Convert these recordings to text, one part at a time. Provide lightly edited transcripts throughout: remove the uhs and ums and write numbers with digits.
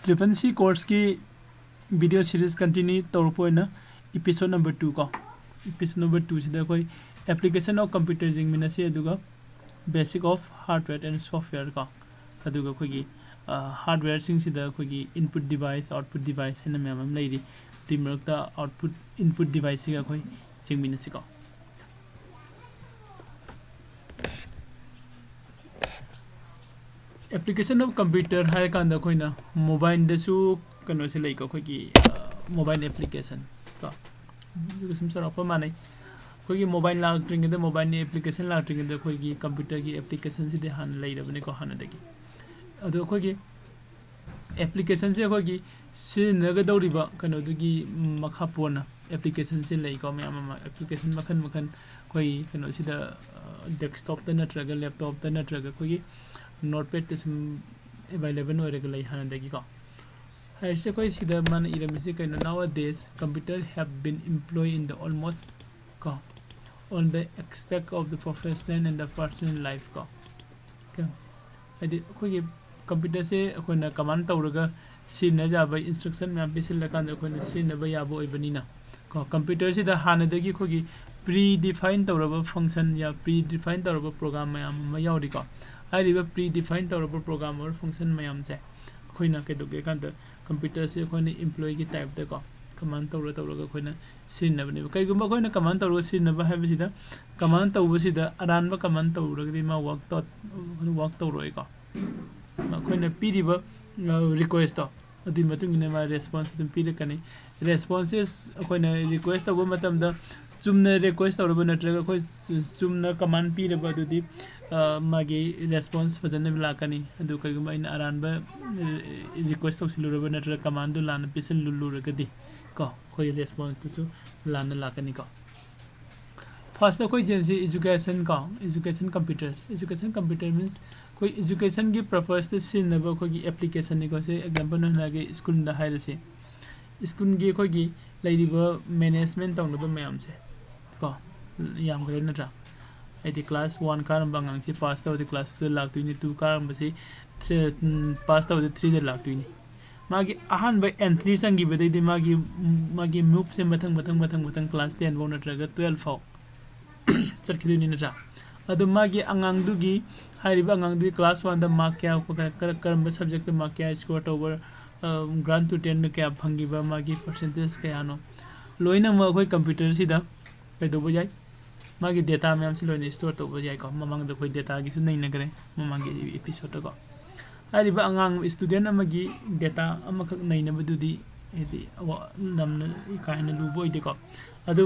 Triple C course की video series continue तौर पर ना episode number 2 का episode number 2 से कोई application of computer जिंग में ना से दुगा basic of hardware and software का दुगा कोई hardware सिंग से दा कोई input device output device है ना मैं हम ले रही तीमरक दा output input device का कोई जिंग में ना से का application of computer है का अंदर कोई ना mobile दसु कनो से लेको कोई की mobile application का जो सिमसर ऑफर माने कोई की mobile लाग ट्रिंग दे mobile ने application लाग ट्रिंग दे कोई की computer की application से दे हान ले रबने को हान देगी अदो कोई की application से कोई की से नग दौरीबा कनो दुगी मखा पोना application से लेको मैं application मखन मखन कोई कनो से दा desktop ता नटरगा laptop ता नटरगा कोई की notepad is available or regular handegi I say quite see the man nowadays computers have been employed in the almost on the aspect of the professional and the personal life I did computer say when command tawraga sin by instruction map sin yabo ibanina computer see the hanadegi kogi predefined tawraba function ya predefined tawraba program mayam I have a predefined program or function mayam se koina ke doge kan computer se koina employee ki type de ko command tawra tawra koina sin na bani kai gumba koina command tawra sin na ba have sida command tawra sida aran ba command tawra di ma work tawra ko ma koina pd ba request to adi matung ne ma response tum pd kani responses koina request to matam da chumna request tawra ba natra ko chumna command pd ba du magi response fazana bilakani adu kaguma in aranba request of siluraba natra command du lana pisal luluragadi ko koi response tu lana lakani ko first koi jensi education ka education computer means koi education gi purpose to sin na ko gi application ni ko se example na ge school da haire se school gi ko gi laidiba management tong no ba mayam se ko yam gre natra the class 1 karam bangang si pass the class 2 lakh 22 karam basi pass the 3 de lakh 20 magi ahan by entry sangi bedai de magi move se matang class 10 bona traga 12 fo sarkidu ni na adu magi angang du gi hariba angang du class 1 da mark kya ko karam subject mark kya score over grant to 10 kya phangi ba magi percentage kya no loina ma koi computer si da kai do bojai magi data ma'am से लोने store तो बजाय को ममंग the कोई data की सु नहीं नगरे ममंग के एपिसोड को आरि बा अंगांग स्टूडेंट अमगी डेटा अमख नहीं न बदुदी एदि नमन काइन लुबो इदि को अदु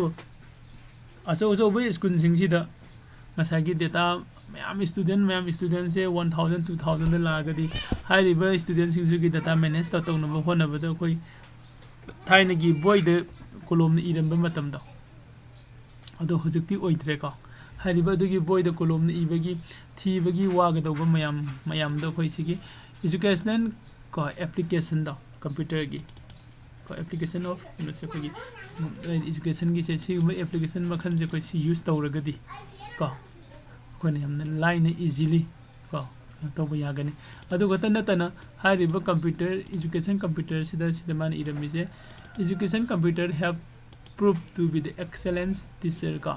असो बे स्कूल सिंग सी द मसागी डेटा मैम स्टूडेंट से 1000 2000 लागदी हारि बा स्टूडेंट सिंग की डेटा मैनेज तो न होन बद कोई थाइन की बॉय द कोलम इरम मतम द अदो हुजुक्ति ओइद्रे को हरिबा दुगी बोय द कोलम ने इबगी थीबगी वागदोब मयाम द खोइ सिगी एजुकेशनल को एप्लीकेशन द कंप्यूटर की को एप्लीकेशन ऑफ से कोई एजुकेशन की से एप्लीकेशन मखन से कोई यूज तौरगदी को कोने हमने लाइन इजीली को तो यागनी अदो गतन नतना हरिबा कंप्यूटर एजुकेशन कंप्यूटर सिदा मान इरमी से education computer have proved to be the excellence teacher ka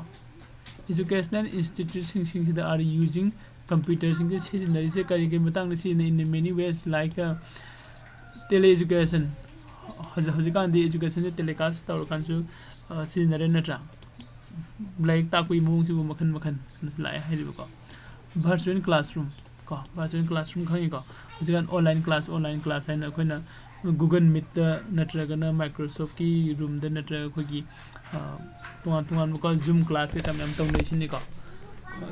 educational institutions are using computers in this in many ways like tele-education hojikan the education telecast tawr kansu sinare natra like takui mung sibu makhan lai hariba ko virtual classroom khangi ko hojikan online class haina koina Google Meet natragana Microsoft ki room the natraga khogi tuan ko Zoom class se tam tam ni ko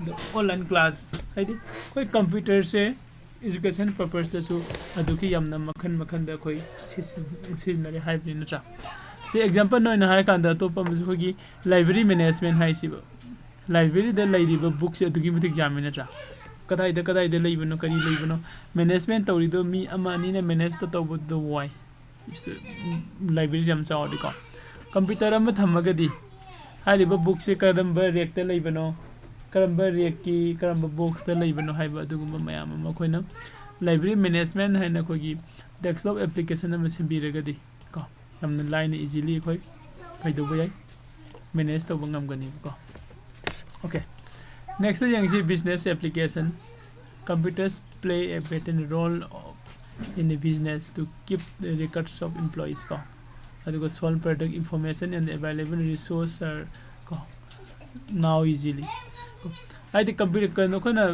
the online class haidi koi computer se education purpose da su aduki yamna makhan da koi sinare hybrid natra the example no na ha kan da to pam su khogi library management hai si library da lairiba books aduki mutik jamina natra kadai da leibano kari leibano management tawrido mi amani na manage to taw do why library jam cha odi ko computer am thamagadi hariba book se kadamba rek ta leibano karamba rek ki karamba box ta leibano haiba adugumba mayam ma koina library management haina kogi desktop application ama sembiragadi ko yamna line easily khoi kaidoba yai manage to bangam gani ko. Okay, next yang si business application. Computers play a better role in a business to keep the records of employees ko adugo solve product information and available resource are ko now easily. I think computer kano kona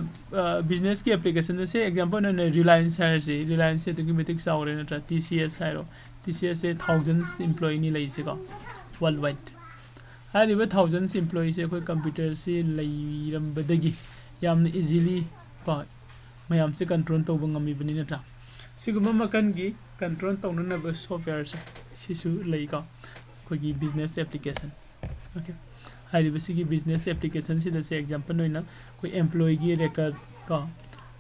business ki application se example na Reliance hai se Reliance se to ki metric saure na tra TCS hai ro TCS se thousands employee ni lai se ko worldwide hai riba thousands employees se koi computer se lai ram badagi yamna easily ko mayam se control to bangami bani na tra siguma makan gi control to na ba software se sisu lai ko koi gi business application. Okay, हाइरिबसिगी business application से दसे example नोइना कोई employ की records का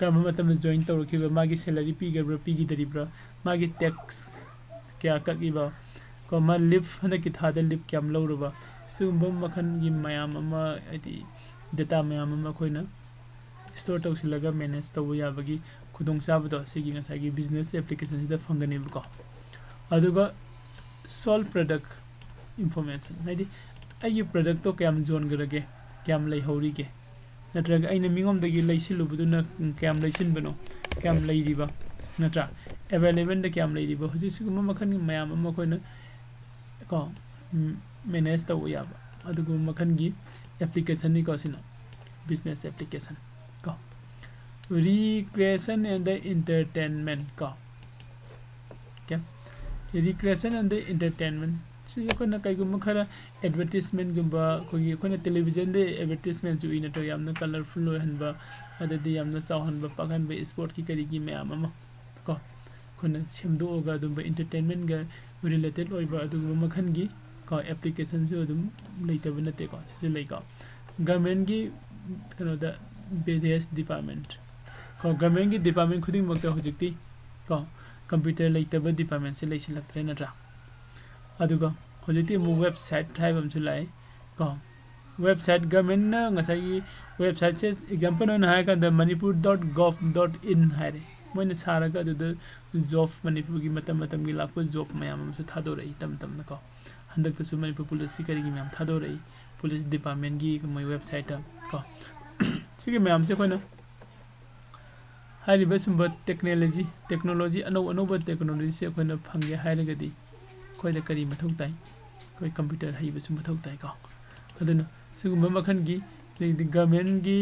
कर्म मतम join तौरखिबा मागी salary पीगब्रा piggy दरिब्रा मागी टैक्स क्या कगिबा को मा लिव हन की थादा लिव क्याम लौरबा सुबम मखन गी मयाम अमा आदि डेटा मयाम अमा खोइना स्टोर तौसिलगा मैनेज तौ याबगी खुदोंग साबदो सिगी ngसागी बिजनेस एप्लीकेशन से फंगने बको अदुगा सोल्व प्रोडक्ट इंफॉर्मेशन हाइदि आई प्रोडक्ट तो क्या जोन गरगे क्या लई हौरीगे नत्रग अइना मिंगोमदगी लैसिलुबदुना क्या लैसिनबनो क्या लैरिबा नत्रा अवेलेबल द क्या लैरिबा हुजिसिगुम मखन मयाम अमा खोइना को मैनेज तौ याबा अदुगु मखन गी एप्लीकेशन नि कोसिना बिजनेस एप्लीकेशन को रिक्रिएशन एंड द एंटरटेनमेंट को क्या रिक्रिएशन एंड द एंटरटेनमेंट सिजना कईगुम खरा एडवर्टाइजमेंट गुबा कोगी कोना टेलीविजन दे एडवर्टाइजमेंट जु इना तो यामना कलरफुल होहनबा अददि यामना चाहनबा पागनबा स्पोर्ट की करीगी मयाम अमा को कोना सेमदोगा दुबा एंटरटेनमेंट गा रिलेटेड ओइबा अदुगु मखनगी को एप्लीकेशन जो दुम लेतब नते को से लेका गवर्नमेंट की कनो द वेरियस डिपार्टमेंट को गवर्नमेंट की डिपार्टमेंट खुदिंग मक्ता होजिकती को कंप्यूटर लेतब डिपार्टमेंट से लेसिलक्त्रे नत्रा अदुगा होजिति मु वेबसाइट हाइबम सुलाई को वेबसाइट गवर्नमेंट ना ngसाई वेबसाइट से एग्जांपल न हाय का द manipur.gov.in हायरे मोइन सारागा द जॉब मणिपुर की मतम मतम की लाखो जॉब मयाम से थादो रही तम तम न को हंदक तो मणिपुर पुलिस की करी की मयाम थादो रही पुलिस डिपार्टमेंट की मोइ वेबसाइट को सिगे मयाम से कोना हाइरिबे सुंब टेक्नोलॉजी अनोब टेक्नोलॉजी से कोना फंगे हायरगदी कोई द करी मथौ ताई कोई कंप्यूटर हाइबे सु मथौ ताई को अदुना सुगुम मखन गी गवर्नमेंट की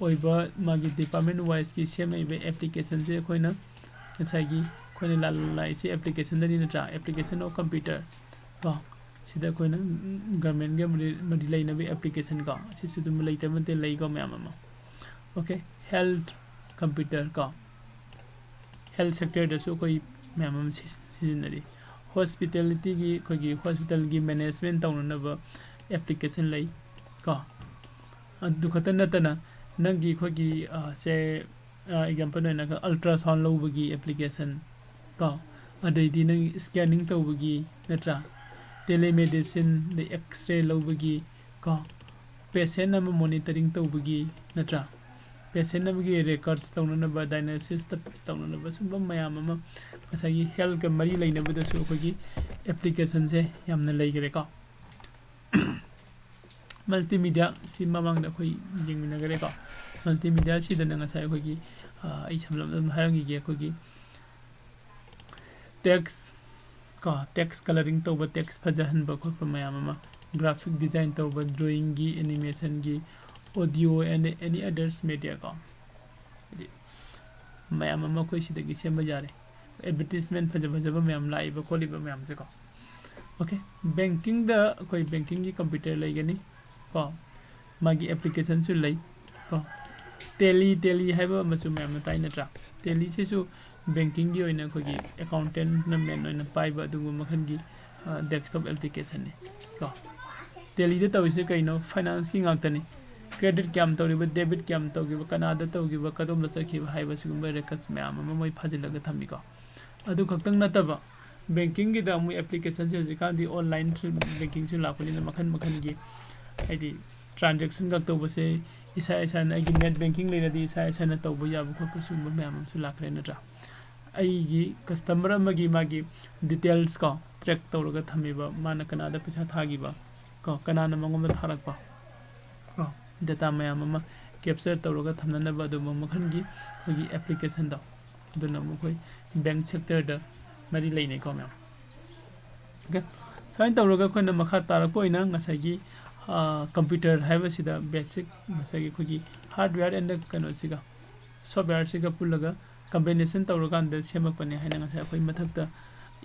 ओइबा मागी डिपार्टमेंट वाइज की सेमैबे एप्लीकेशन से कोइना ngसागी कोइना लालाई से एप्लीकेशन दनि नत्रा एप्लीकेशन ऑफ कंप्यूटर को सिदा कोइना गवर्नमेंट के मदि लैनबे एप्लीकेशन को सिसु दुम लैतमते लैगो म्याम ओके हेल्थ कंप्यूटर को हेल्थ सेक्टर दसु कोई म्याम सिजनरी हॉस्पिटलिटी की कोई हॉस्पिटल की मैनेजमेंट तौनब एप्लीकेशन लै को अदु खत नतना नंगी खोगी से एग्जांपल नना अल्ट्रासाउंड लौबगी एप्लीकेशन को अदैदी नंग स्कैनिंग तौबगी नत्रा टेलीमेडिसिन द एक्सरे लौबगी को पेशेंट नम monitoring तौबगी नत्रा patient नमगी records तौनब diagnosis तौनब Shubham मयाम अमा ngसाई हेल्थ का मरी लैनबदसु खोगी एप्लीकेशन से यामना लैगरे को मल्टीमीडिया सी ममांग द खोई जिंगमिनगरे को मल्टीमीडिया सी दन ngसाई खोगी आई समलम हारंगी गे खोगी टेक्स्ट कलरिंग तौब टेक्स्ट फजहन ब खोप मयाम अमा ग्राफिक डिजाइन तौब ड्राइंग की एनिमेशन की audio and any others media को मयाम अमा कोई सिदगी सेम जारे एडवर्टाइजमेंट फजब मैम लाइब खोलिब मैम से को ओके बैंकिंग द कोई बैंकिंग की कंप्यूटर लेगनी को मागी एप्लीकेशन सु लै को टेली हाइब मसु मैम ताई नत्रा टेली से सु बैंकिंग की ओइना कोगी अकाउंटेंट न मेन ओइना पाइब अदुगु मखन की डेस्कटॉप एप्लीकेशन ने को टेली दे तविसे कइनो फाइनेंस की ngakतनी क्रेडिट क्याम तौरिब डेबिट क्याम तौगिब कनादा तौगिब कदम लचखिब हाइब सुगुम रेकर्ड्स मैम मोइ फाजिलग थम्मी को अदु खक्तंग नतबा बैंकिंग की द मु एप्लीकेशन से जिकांदी ऑनलाइन बैंकिंग से लापनी मखन मखन की आईडी ट्रांजैक्शन गक तौबसे इसा इसा नेट बैंकिंग लेरदी इसा इसा न तौब याब खोप सुगुम मैम सु लाखरे नत्रा ꯑꯩꯒꯤ ꯀꯁꯇꯃꯔ ꯑꯃꯒꯤ ꯃꯥꯒꯤ ꯗꯤꯇꯦꯜꯁ ꯀꯣ ꯇ꯭ꯔꯦꯛ ꯇꯧꯔꯒ ꯊꯝꯃꯤꯕ ꯃꯥꯅ ꯀꯅꯥꯗ ꯄꯩꯁꯥ ꯊꯥꯈꯤꯕ ꯀꯣ ꯀꯅꯥꯅ ꯃꯉꯣꯟꯗ ꯊꯥꯔꯛꯄ ꯀꯣ ꯗꯦꯇꯥ ꯃꯌꯥꯝ ꯑꯃ ꯀꯦꯞꯆꯔ ꯇꯧꯔꯒ ꯊꯝꯅꯅꯕ ꯑꯗꯨꯒꯨꯝꯕ ꯃꯈꯜꯒꯤ ꯑꯩꯈꯣꯏꯒꯤ ꯑꯦꯄ꯭ꯂꯤꯀꯦꯁꯟꯗꯣ ꯑꯗꯨꯅ ꯃꯈꯣꯏ ꯕꯦꯡꯛ ꯁꯦꯛꯇꯔꯗ ꯃꯔꯤ ꯂꯩꯅꯩꯀꯣ ꯃꯌꯥꯝ ꯑꯣꯀꯦ ꯁꯨꯃꯥꯏꯅ ꯇꯧꯔꯒ ꯑꯩꯈꯣꯏꯅ ꯃꯈꯥ ꯇꯥꯔꯛꯄ ꯑꯣꯏꯅ ꯉꯁꯥꯏꯒꯤ ꯀꯝꯄ꯭ꯌꯨꯇꯔ ꯍꯥꯏꯕꯁꯤꯗ ꯕꯦꯁꯤꯛ ꯉꯁꯥꯏꯒꯤ ꯑꯩꯈꯣꯏꯒꯤ ꯍꯥꯔꯗꯋꯦꯌꯔ ꯑꯦꯟ ꯀꯩꯅꯣꯁꯤꯒ ꯁꯣꯐꯋꯦꯌꯔꯁꯤꯒ ꯄꯨꯜꯂꯒ ꯀꯝꯕꯤꯅꯦꯁꯟ ꯇꯧꯔꯀꯥꯟꯗ ꯁꯦꯝꯃꯛꯄꯅꯦ ꯍꯥꯏꯅ ꯉꯁꯥꯏ ꯑꯩꯈꯣꯏ ꯃꯊꯛꯇ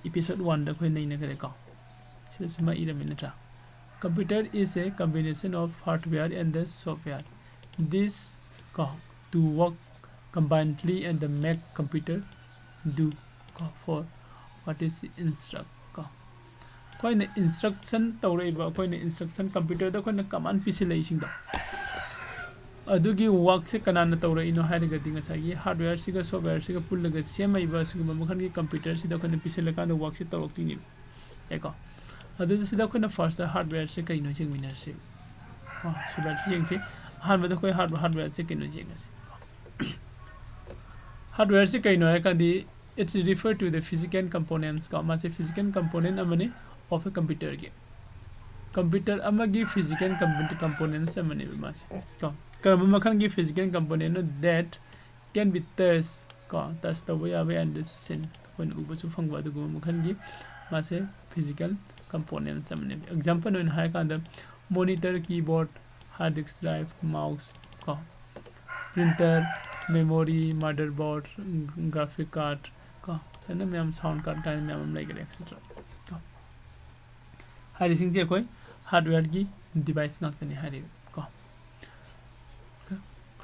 ꯏꯄꯤꯁꯣꯠ 1ꯗ ꯑꯩꯈꯣꯏ ꯅꯩꯅꯈ꯭ꯔꯦꯀꯣ ꯁꯤꯗꯁꯨ ꯃꯥ ꯏꯔꯝꯃꯤ ꯅꯠꯇ꯭ꯔꯥ computer is a combination of hardware and software this go to work combinedly and the make computer do for what is instruct ko koina instruction tawraiba koina instruction computer da koina command pisilai singda adugi work se kanana tawraino hairaga dinga sagi hardware siga software siga pullaga semaiba suguma makhan gi computer sida koina pisilaka da work se tawrokini eko adu sida koina first hardware se kaino jingminar se software jingse hanba da koi hardware se kaino jingas hardware se kaino hai kandi it's referred to the physical components ka ma se physical component amani of a computer amagi physical components amani ma se ka karma makhan gi physical component that can be touched to ya be and seen when ubu su phangwa du makhan gi ma se physical components amani example in hai kanda monitor keyboard hard disk drive mouse ka printer memory motherboard graphic card ka and ma'am sound card kind ma'am like etc का हर सिंग जे कोई hardware की device ngakani hari ka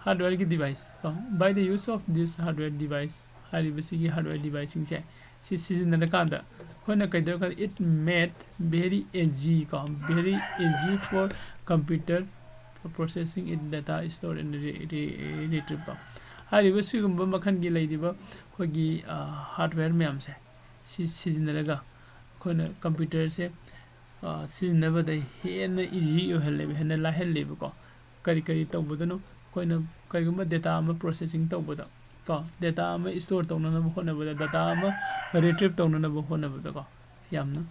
hardware की device का by the use of this hardware device hari basi ki hardware device sing se si season na kanda koina kai da it made very easy for computer for processing it data stored and retrieve ka hari basi gumba makhan gi leidiba खोगी hardware मैम से सिजनरगा खोना computer से सिजनबद हेन easy ओहले हेन लाहेले को करी करी तबदनो खोना कईगुम डेटा अम प्रोसेसिंग तबद को डेटा अम स्टोर तौनन होनबद डेटा अम रिट्रीव तौनन होनबद को यामना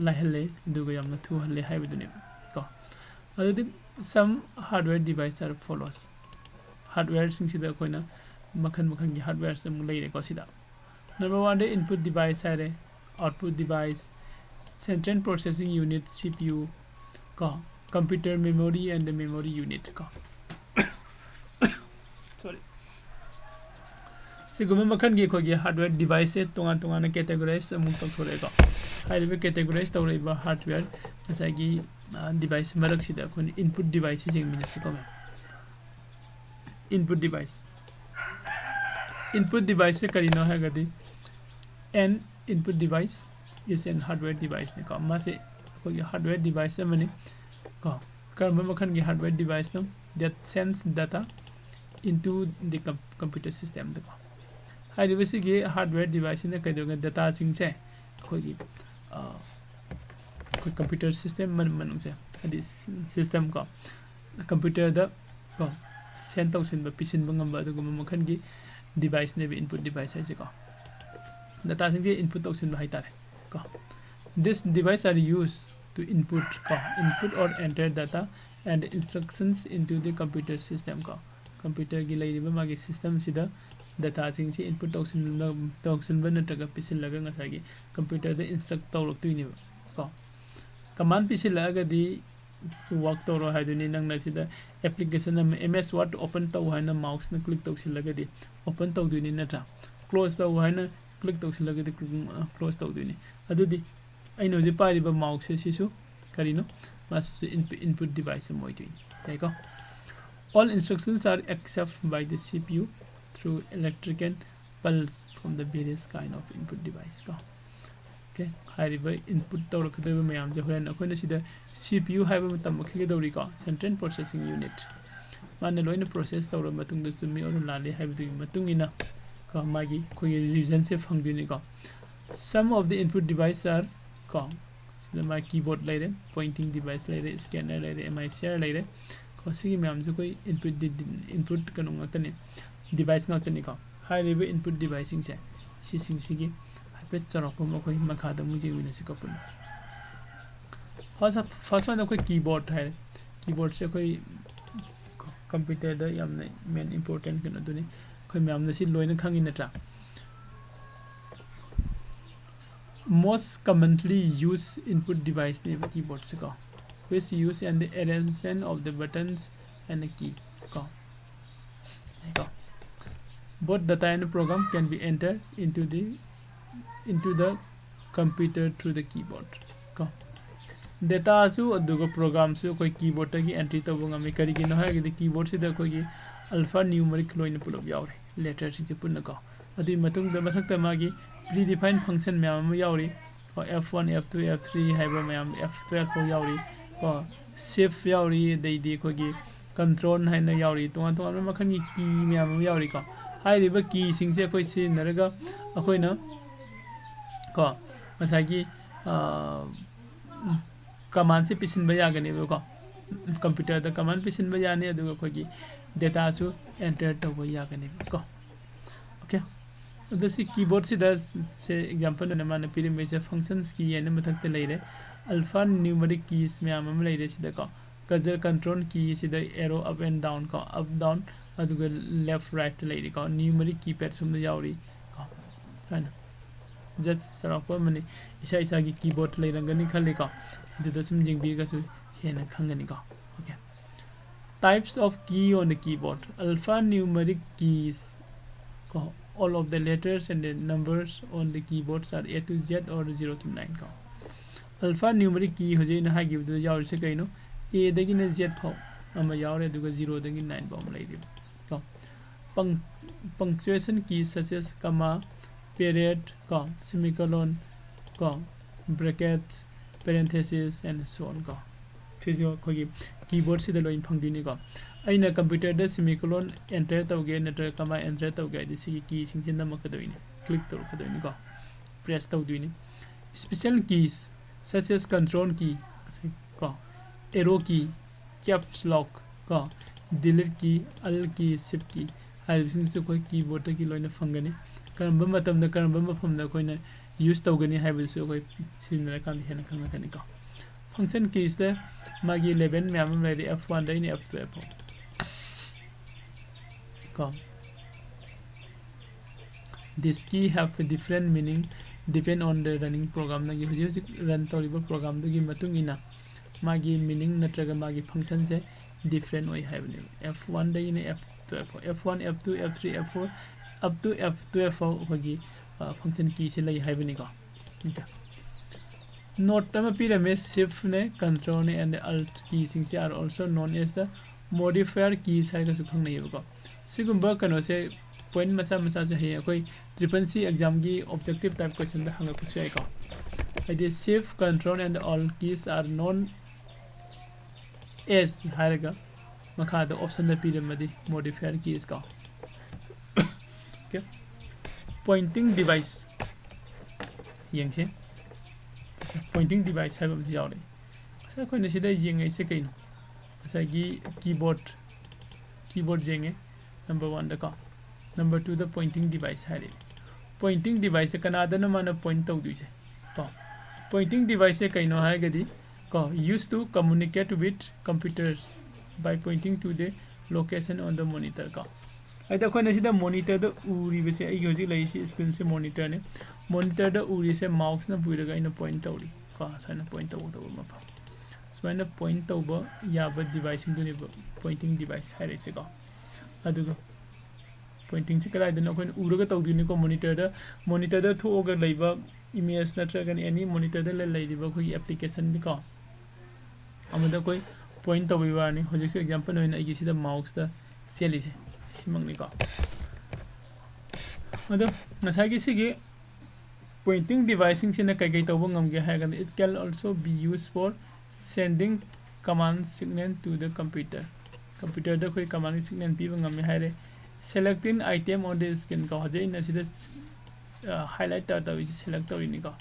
लाहेले दुगो यामना थुहले हाइबदने को अदि some hardware device are follows hardware सिंगसिदा खोना makhan की hardware se mung leire ko sida number 1 de input device hai output device central processing unit CPU ka computer memory and the memory unit ka sorry se gum makhan gi ko gi hardware device se tonga na categorize mung tok thore ko haibe categorize tawre ba hardware asa gi device marak sida kon input device jing min se ko input device se karino hai gadi an input device is an hardware device ne ka ma se ko hardware device mane ka karma makhan gi hardware device no that sends data into the computer system de ka hai basi gi hardware device ne kai doga data sing se ko gi ko computer system man se adi system ka computer da ko send tausin ba pisin ba ngamba du makhan gi device ne be input device hai ko data sing input tausin ba hai tare ko this device are used to input or enter data and instructions into the computer system ko computer gi lai ba magi system sida data sing se input tausin ba nataga pisin laga ngasa gi computer da instruct tawlok tuini ko command pisin laga di work toro haiduni nang na sida application am ms word open taw haina mouse na click taw silaga di open taw duni natra close taw haina click taw silaga di close taw duni adudi aino je pari ba mouse se sisu karino mas input device moi duni taiko all instructions are accepted by the CPU through electrical pulse from the various kind of input device ko okay hariba input tawrakadaba mayam je horan akoina sida CPU haiba matam khige dawri ko central processing unit man loina process tawra matung da sumi or lale haiba du matung ina ko magi ko region se phangdini ko some of the input device are ko sida ma keyboard laire pointing device laire scanner laire MICR laire ko sigi mayam je koi input kanu ngatani device ngatani ko hariba input device sing se सिसिंग हाइपेट चरकम अखोई मखादा मुजे विना सिकपुन first one अखोई keyboard है keyboard से अखोई computer दा यामने main important कनो दुनी अखोई म्यामने सि लोइना खंगी नत्रा most commonly used input device ne keyboard se ko which use and the arrangement of the buttons and the key ko both data and program can be entered into the computer through the keyboard ko data su adugo program su koi keyboard ta gi entry to bunga me kari gi no ha gi keyboard se da koi gi alphanumeric loina pulop yaure letter si ji punna ko adi matung da masak ta magi predefined function मैम यावरी और f1 f2 f3 हाइबा ma'am f12 को यावरी और shift यावरी दैदी को की control है ना यावरी तो में मखन की की मैम यावरी का हाई रिबा की सिंग से कोई सी नरगा अकोई ना को मसागी कमांड से पिसन बजा गने वो को कंप्यूटर दा कमांड पिसन बजा ने अदुगा को की डेटा सु एंटर तो वो या गने को ओके दसी कीबोर्ड से एग्जांपल ने माने पिरे मेजर फंक्शंस की यानी मथक लेरे अल्फा न्यूमेरिक कीज में आम लेरे सिदा को कर्सर कंट्रोल की सिदा एरो अप एंड डाउन को अप डाउन अदुगा लेफ्ट राइट लेरे को न्यूमेरिक कीपैड सुम यावरी को हैन जस्ट सरप मने इसा इसा की कीबोर्ड लेरंगनी खले को दुदा सुम जिंगबी गसु हेना खंगनी को ओके टाइप्स ऑफ की on the keyboard alpha numeric keys को all of the letters and the numbers on the keyboards are A to Z or 0 to 9 ka alpha numeric key hoje na ha give the yaw se kaino A dagi na Z phau ama yawre duga 0 dagi 9 ba lai di ka punctuation keys such as comma period ka semicolon ka brackets parentheses and so on ka thijo khogi keyboard se da loin phangdi ni ka aina computer da semicolon enter tawge natra comma enter tawge disi key singsin da makadoini click to kadoini ko press tawdini special keys such as control key ko arrow key caps lock ko delete key alt key shift key haibising su ko keyboard ki loina fangani karamba matam da karamba mafam da koina use tawgani haibisu ko sinna kan hena kan kan ko function keys da magi 11 ma'am मेरे f1 da ni f2 f this key have a different meaning depend on the running program nagi hoji run toriba program dugi matung ina magi meaning natraga magi function se different oi haibne f1 da ni f2 f1 f2 f3 f4 up to f12 hoji function key se lai haibne ko note tama pirame shift ne control ne and alt keys are also known as the modifier keys hai ka su khang nei ko sigumba kano se point masa se hai koi triple C exam gi objective type question da hanga ku sai ko the shift control and alt keys are known as haraga makha da option da piramadi modifier keys ka okay pointing device yengse pointing device hai bam jawle sa koi na sida yengai se kaino sa gi keyboard jenge number 1 da ka number 2 the pointing device hai pointing device kanada na mana point tau du se ko pointing device se kaino hai gadi ko used to communicate with computers by pointing to the location on the monitor ka ai da khoi na sida monitor da uri be se ai hoji lai si screen se monitor ne monitor da uri se mouse na buiraga ina point tauri ka sana point tau da ma pa smaina point tau ba ya ba device du ne pointing device hai re se ka aduga pointing se kala da khoi uraga tau du ne ko monitor da thoga leiba image natraga any monitor da lai diba khoi application ni ka amada koi point tau ba ni hoji se example hoina ai sida mouse da seli se simang ni ka ado nasagi sigi pointing device sing na kai tawbo ngamge hagan it can also be used for sending command signal to the computer da koi command signal pi ngam haire selecting item on the screen ka hoje na sida highlight ta wi select to ni ka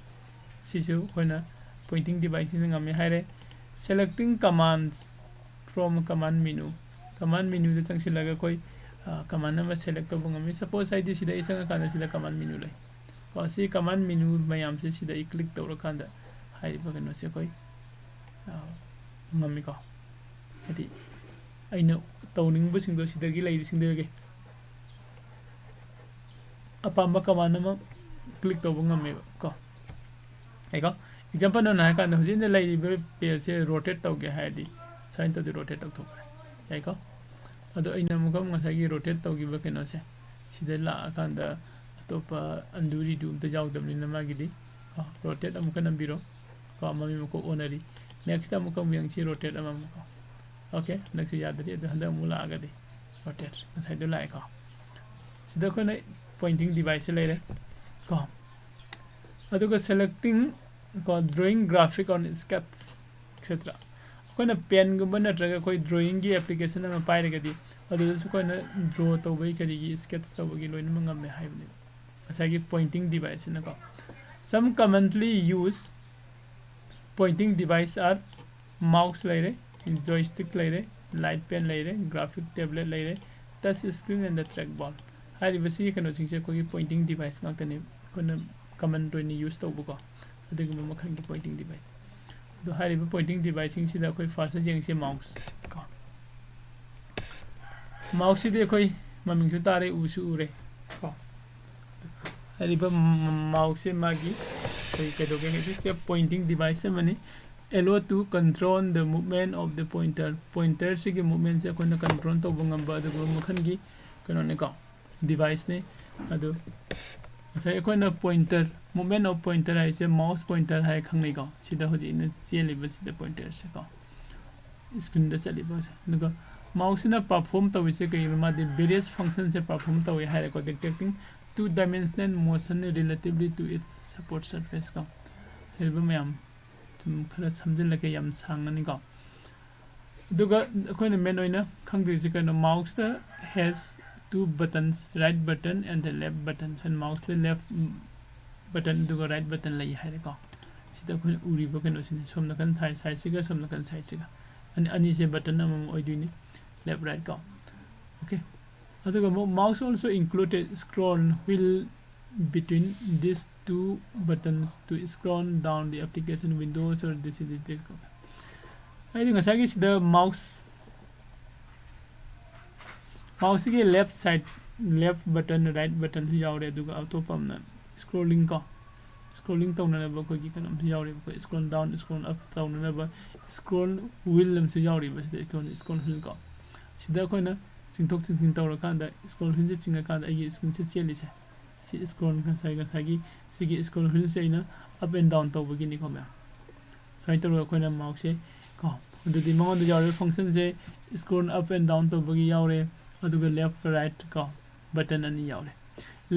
sisu koina pointing device sing ngam haire selecting commands from command menu da changsilaga koi command number select to ngam suppose I sida isanga kana sida command menu lai ko si command menu mayam se sida I click tawra kanda haiba kano se koi ngami ko adi aina tawning bu sing do sida gi lai sing de ge apamba command ma click tawba ngame ko ai ko example na ka na hujin lai be page se rotate tawge haidi sign to the rotate tawk ai ko ado aina mu kam ngasa gi rotate tawgi ba kano se sida la kanda topa anduri du ta jaw dam ni na ma gi di rotate am kana biro ko amami ko onari next time ko yang chi rotate am ko okay next ya dadi da handa mula aga di rotate sai do lai ko sida ko na pointing device lai re ko ado ko selecting ko drawing graphic on sketch etc ko na pen gumba na traga koi drawing gi application ma pai re di ado su ko na draw to bai kari gi sketch to gi loin ma ngam me haibni asagi pointing device na ko some commonly used pointing device are mouse lai re joystick lai re light pen lai re graphic tablet lai re touch screen and the trackball hari basi kano sing se ko gi pointing device ma kane ko na common to ni use to bu ko adu gi ma khan gi pointing device do hari ba pointing device sing sida koi first jeng se mouse ko mouse de koi maming su tare u su ure ko hari ba mouse magi koi ke do ge se pointing device mani allow to control the movement of the pointer se ge movement se ko na control to bungam ba do ma khan gi kono ne ko device ne adu sai ko na pointer movement of pointer hai se mouse pointer hai khang nei ko sida hoji na cheli ba sida pointer se ko screen da chali ba se ko mouse na perform to se kai ma the various functions se perform to hai ko detecting two dimensional motion relatively to its support surface ko helba mayam tum khara samjin la ke yam sang ani ko duga ko na main oina khang de se ka na mouse da has two buttons, right button and the left button. And mouse the left button to go right button lai hai ko sida ko uri ba kan osin som na kan thai side siga som na kan side siga and ani se button na oi duini left right ko okay aduga mouse also included scroll wheel between these two buttons to scroll down the application windows or this is this ko I think asagi sida mouse के left side left button right button hi yaure duga auto pam na scrolling to na ba ko gi kanam hi yaure ko scroll down scroll up to na ba scroll wheel lam su yaure ba se ko scroll wheel ko sida ko na singthok sing to ra kan da scroll wheel je chinga kan da ai screen se cheli se si scroll kan sai ga sai gi si gi scroll wheel se na up and down to ba gi ni ko ma sai to ko na mouse se ko du di mo da yaure function se scroll up and down to ba gi yaure aduga left right ko button ani yaure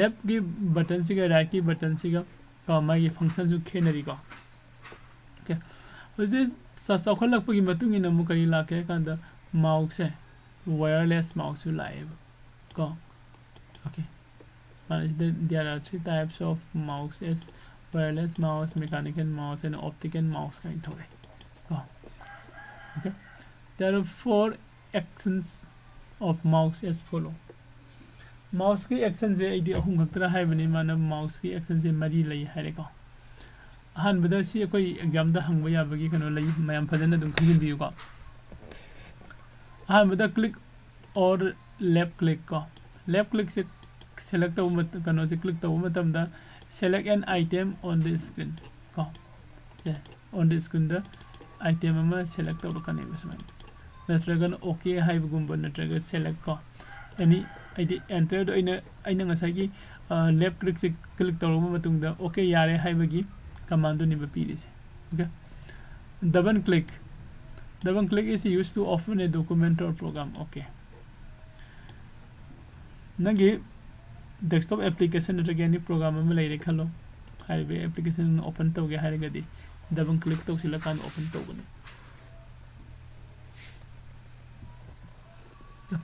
left gi button siga right gi button siga ko ma gi function su khenari ko okay this sa kholak pagi matung ina mu kari la ke kan da mouse wireless mouse live ko okay there are three types of mouse as wireless mouse mechanical mouse and optical mouse kind thore ko okay there are four actions of mouse as follow mouse की action से ID अहुम खतरा है बनी माना mouse की action से मरी लई है रे को हान बदा सी कोई एग्जाम दा हंग बया बगी कनो लई मयम फजन दुम खिन बियु को हान बदा क्लिक और लेफ्ट क्लिक को लेफ्ट क्लिक से सेलेक्ट हो मत कनो से क्लिक तो मतम दा select an item on the screen को on the screen दा item में select हो कने बस में नत्रगन ओके हाइब गुम्बा नत्रगन सेलेक्ट को अनि आइदि एंटर दो आइना ngसागी लेफ्ट क्लिक से क्लिक तौरबा मतुंगदा ओके यारे हाइबगी कमांड नि बपीरिसे okay double click is used to open a document or program okay नगे डेस्कटॉप एप्लीकेशन नत्रगे any program में लेरे खलो हाइबे एप्लीकेशन ओपन तौगे हाइरगदी डबल क्लिक तौसिला कान ओपन तौगने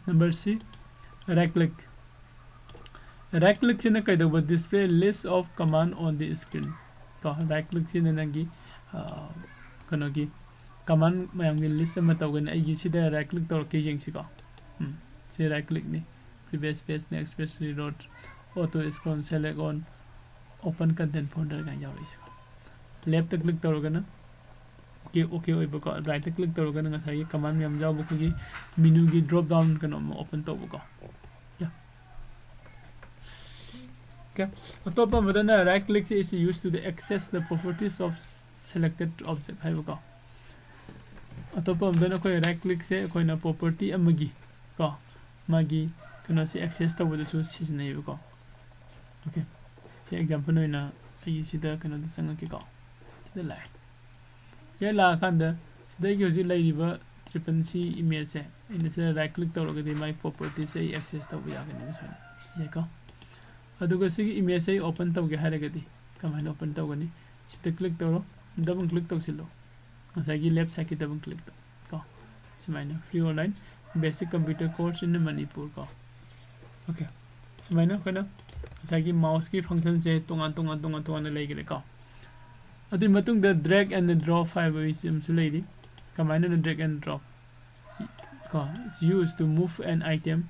number C right click से कई दो display list of command on the screen तो right click से नंगी कनो की command मैंग की list में तो गन आई इसी दे right click तो की जेंग सिका से right click ने previous page next page reload auto scroll select on open content folder ga yaw is left click tawragana okay oi ba right click tawragana ngasai command yam jaw ba gi menu gi drop down kano open taw ba yeah okay atopa madana right click is used to access the properties of selected object hai ba atopa madana koi right click se koi na property amagi ko magi kano se access taw da su seasonai ba okay se example noina ai sida kano da sanga ki the line ye la kanda sida gi hoji lai riba triple C image se in the right click tawraga di my properties se access taw ya ga ni so ye ko aduga sigi image se open taw ge haraga di kamai open taw gani sida click tawro double click taw silo asa gi left side ki double click ko sumaina free online basic computer course in Manipur ko okay sumaina kana asa gi mouse ki function se tongan lai ge ko adu matung the drag and the drop fiber is lady command and drag and drop is used to move an item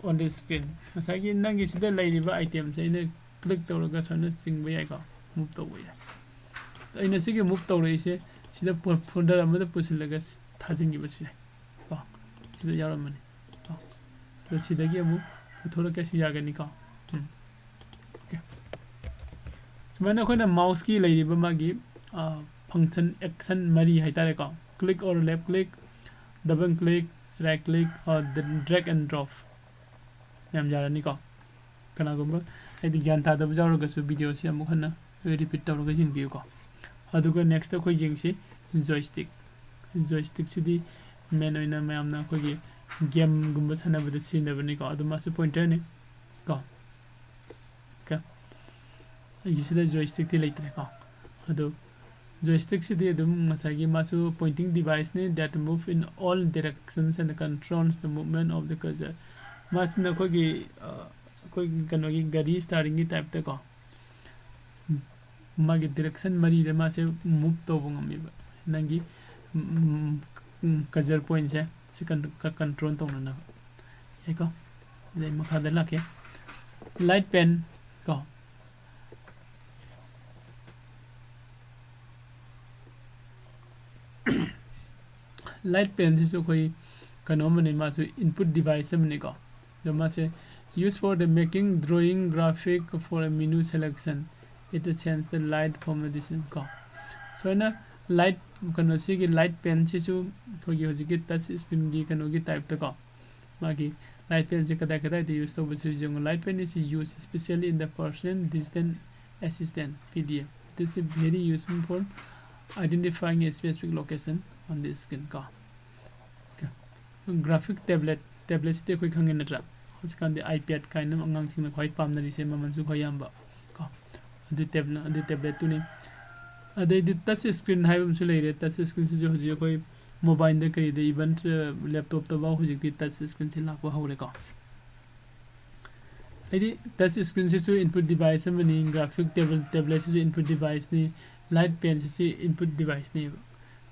on the screen asagi nangi sida laidiba item sai ne click tawraga sona singba yai ko move tawba yai aina sigi move tawrai se sida folder amada pusilaga thajingi basu yai ko sida yaramani to sida gi amu thoda ka si yagani ko mana koina mouse ki laidiba magi function action mari haitare ko click or left click double click right click or the drag and drop yam jarani ko kana gumba edi gyan ta da bajaro ga su video si amu khana repeat tawro ga jing bi ko aduga next ko jing si joystick si di main oina mayam na ko gi game gumba sana bada si na bani ko adu ma su pointer ne ko isida joystick ti laitre ko ado joystick si de dum masagi masu pointing device ne that move in all directions and controls the movement of the cursor mas na ko gi kano gi gari starting gi type ta ko magi direction mari de ma se move to bungam mi nangi cursor point se si control to na e ko dai makha da la ke light pen ko light pen is koi kanomani masu input device amne ko the mase used for the making drawing graphic for a menu selection it sends the light from the distance ko so na light kano si gi light pen si su ko gi hoji gi touch screen gi kano gi type ta ko magi light pen se kada de use to busu jong light pen is used especially in the person distant assistant pdf this is very useful for identifying a specific location on the screen ka graphic tablet te koi khangin na tra hoskan the ipad kind of angang sing na khoi pam na ri se maman su khoi yamba ka adu tablet tu ne adu the touch screen hai bum su le re touch screen su jo ji koi mobile de kai de even laptop ta ba hujik ti touch screen se la ko haure ka adi touch screen se input device mani graphic tablet se input device ni light pen se input device ni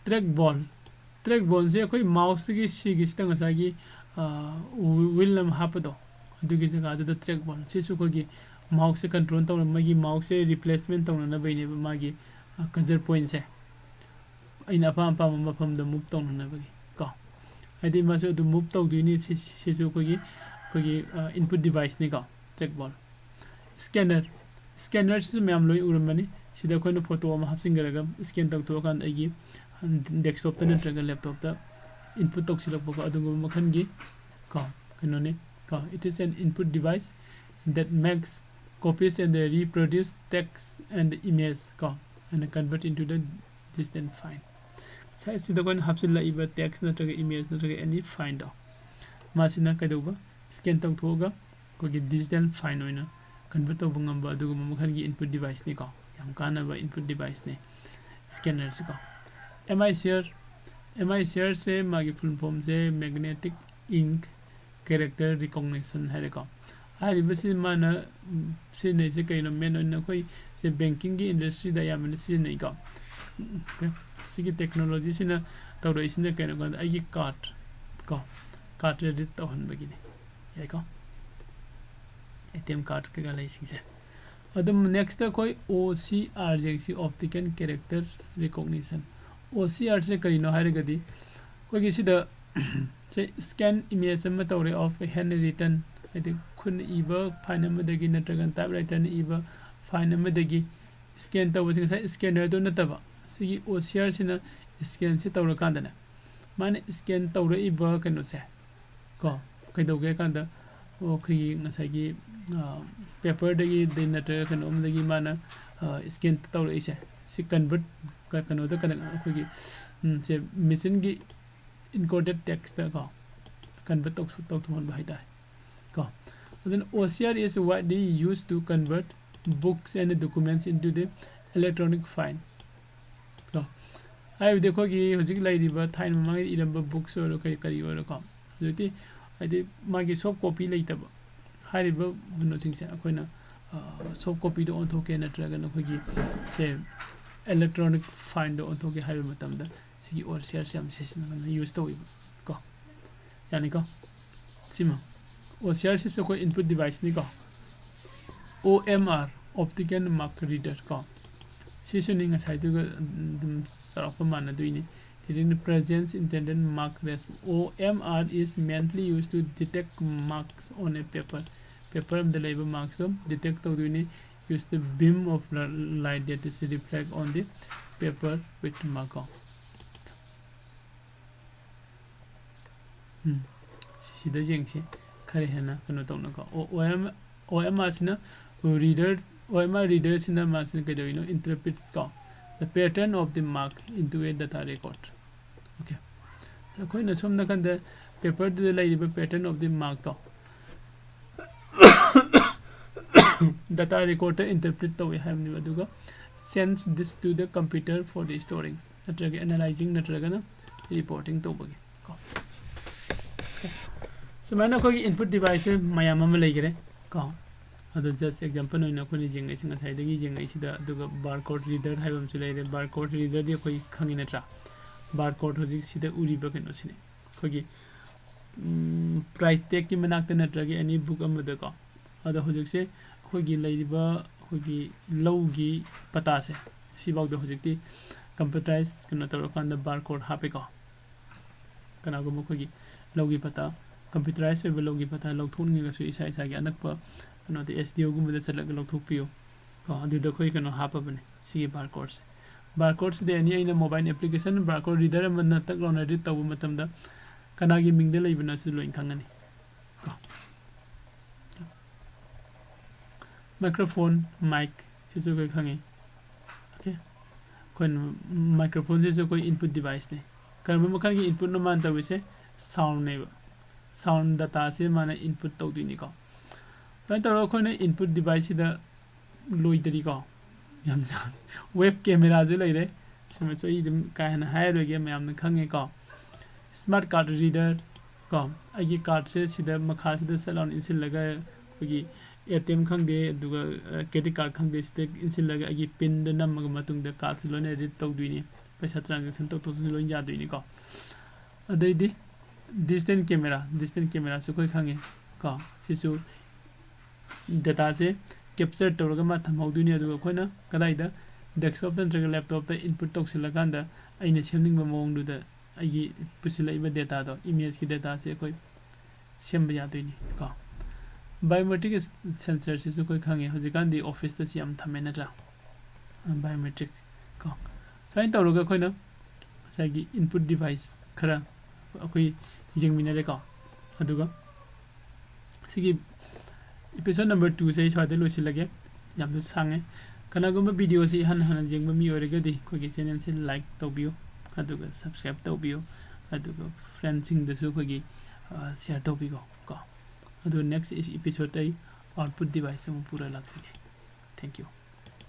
trackball se koi mouse gi si gi stang sa gi wheel nam hapado adu gi jaga adu trackball se su ko gi mouse control taw ma gi mouse replacement taw na bai ne ma gi cursor point se ina pam ma pham da move taw na ba gi ko adi ma so du move taw du ni se su ko gi input device ni ko trackball scanner se me am loi uramani sida ko no photo ma hapsing garaga scan taw to kan ai desktop ta natraga laptop ta input tok silak ko adungu makhan gi ka kanone ka it is an input device that makes copies and reproduce text and image ka and convert into the distant file sai sida kon hapsilla iba text natraga image natraga any file da masina kadoba scan tok thoga ko gi digital file oina convert to bungamba adugu makhan gi input device ni ka yam kana ba input device ne scanner se ka MICR से मागी full form से magnetic ink character recognition है को हारि बसी माना से ने से कइनो मेन न कोई से बैंकिंग की इंडस्ट्री दा यामन से नै को सिगी टेक्नोलॉजी से न तौर इसिन कइनो को आइ कार्ड रेडी तो हन बगिने याइ को एटीएम कार्ड के गलै सिसे adum next koi OCR jengsi optical character recognition OCR se karino hairagadi koi gi sida say scan image ama tawre of handwritten adi khun iba fine amadagi natragan typewriter ni iba fine amadagi scan tawsing sai scanner do nataba sigi OCR sina scan se tawra kandana mane scan tawra iba kanu se ko kai doge kanda o khi ngasagi paper dagi de natra kanu amdagi mana scan tawra ise si convert ka kanu da kana khoi se machine gi encoded text ko convert to hon bai dai ko then OCR is widely used to convert books and documents into the electronic file ko ai dekho gi hojik lai riba thain mamang iramba books or kai kari or ko joti adi magi soft copy leitaba hariba no singse akoina soft copy do on thoke natraga na khogi se electronic file do on thoke hariba matamda sigi OCR sam sesna use to ko yani ko sima OCR se ko input device ni ko OMR optical mark reader ko seasoning aside to sarapa mana doini in the presence intended mark rest OMR is mainly used to detect marks on a paper the label marks detect to doini use the beam of light that is reflect on the paper with mark on sida jengsi khare hena kanu tawna ko OMR sina OMR reader sina marks ni kadoino interprets ko the pattern of the mark into a data record okay koi na somna kan the paper the live pattern of the mark to data recorder interpret to we have ni aduga sends this to the computer for the storing natraga analyzing natraga na reporting to bagi ko so mana ko input device mayam am legere ko adu just example oina ko ni jingai singa sai dagi jingai sida aduga barcode reader haibam chulai barcode reader di koi khangina tra barcode hojik sida uriba keno sine khogi price tag ki manak natragi any book amada ko adu hojik se khogi leiba khogi lowgi pata se sibau do hojik ti computerize kena tor kan barcode hape ko kana go khogi lowgi pata computerize we lowgi pata lowthun ni su isa isa gi anakpa no the SDO gum da chalak lowthuk piyo ko adu do khoi keno hapa bane si barcodes de any in a mobile application barcode reader man tak lona read taw matam da kana gi ming de leibna su loin khangani ko microphone mic si su ko khangi okay kon microphone se koi input device ne karma makan gi input no man taw se sound ne sound data se mana input taw dini ko pai taw ko ne input device da loi dari ko yam web camera ju lai re sima choi dim ka na hai ro ge mayam na khange ko smart card reader ko agi card se sida makha sida salon insil laga kogi ATM khangde duga credit card khangde sida insil laga agi pin da nam ga matung da card lo ne read taw duini paisa transaction taw to lo ja duini ko adai di distant camera su koi khange ko sisu data se capture tawraga ma thamau dunia du khoina kadai da desktop da laptop da input toksila kanda aina semning ba mong du da agi pusila iba data do image ki data se koi semba ya duini ko biometric sensor se koi khange hojikan di office da siam thamena tra biometric ko sai tawraga khoina sagi input device khara akoi jingmina le ko aduga sigi episode number 2 से स्वादे lossy लगे जब तो सांगे कनागुम्बा video से हन हन जेंगबा मी ओरेगदी कोगी channel से like तोबियो अदुगा subscribe तोबियो अदुगा फ्रेंड्सिंग दसु कोगी शेयर तोबिगो को अदु next episode I output device से पूरा लग सके थैंक यू